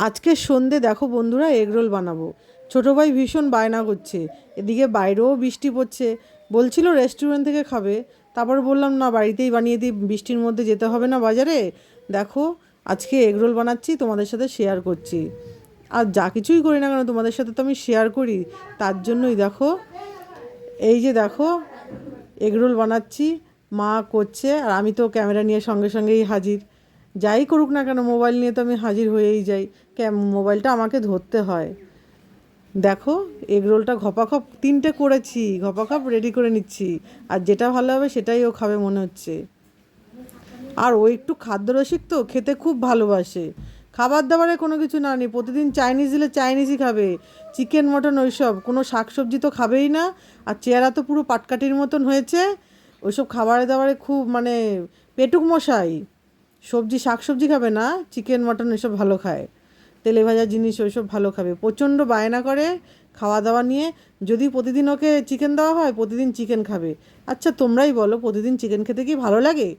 আজকে সন্ধে দেখো বন্ধুরা এগরোল বানাবো। ছোটো ভাই ভীষণ বায়না করছে, এদিকে বাইরেও বৃষ্টি পড়ছে। বলছিল রেস্টুরেন্ট থেকে খাবে, তারপর বললাম না বাড়িতেই বানিয়ে দিই, বৃষ্টির মধ্যে যেতে হবে না বাজারে। দেখো আজকে এগরোল বানাচ্ছি, তোমাদের সাথে শেয়ার করছি। আর যা কিছুই করি না কেন তোমাদের সাথে তো আমি শেয়ার করি, তার জন্যই দেখো এই যে দেখো এগরোল বানাচ্ছি। মা করছে আর আমি তো ক্যামেরা নিয়ে সঙ্গে সঙ্গেই হাজির। যাই করুক না কেন মোবাইল নিয়ে তো আমি হাজির হয়েই যাই, মোবাইলটা আমাকে ধরতে হয়। দেখো এগরোলটা ঘপাখপ 3টে করেছি, ঘপাখপ রেডি করে নিচ্ছি। আর যেটা ভালো হবে সেটাই ও খাবে মনে হচ্ছে। আর ও একটু খাদ্যরসিক তো, খেতে খুব ভালোবাসে। খাবার দাবারে কোনো কিছু না নেই, প্রতিদিন চাইনিজ দিলে চাইনিজই খাবে, চিকেন মটন ওইসব, কোনো শাকসবজি তো খাবেই না। আর চেহারা তো পুরো পাটকাঠির মতন হয়েছে। ওইসব খাবারে দাবারে খুব মানে পেটুক মশাই। সবজি শাকসবজি খাবে না, চিকেন মটন এসব ভালো খায়, তেলে ভাজা জিনিস ওইসব ভালো খাবে। প্রচণ্ড বায়না করে খাওয়া দাওয়া নিয়ে। যদি প্রতিদিন ওকে চিকেন দেওয়া হয় প্রতিদিন চিকেন খাবে। আচ্ছা তোমরাই বলো, প্রতিদিন চিকেন খেতে কি ভালো লাগে?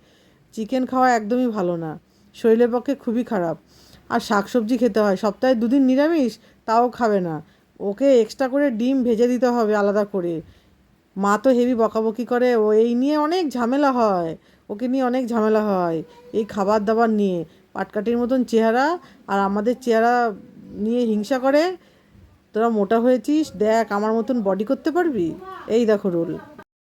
চিকেন খাওয়া একদমই ভালো না, শরীরের পক্ষে খুবই খারাপ। আর শাকসবজি খেতে হয়, সপ্তাহে 2 দিন নিরামিষ, তাও খাবে না। ওকে এক্সট্রা করে ডিম ভেজে দিতে হবে আলাদা করে। মা তো হেভি বকাবকি করে, ও এই নিয়ে অনেক ঝামেলা হয়, ওকে নিয়ে অনেক ঝামেলা হয় এই খাবার দাবার নিয়ে। পাটকাঠির মতন চেহারা, আর আমাদের চেহারা নিয়ে হিংসা করে। তোরা মোটা হয়েছিস, দেখ আমার মতন বডি করতে পারবি? এই দেখো রোল।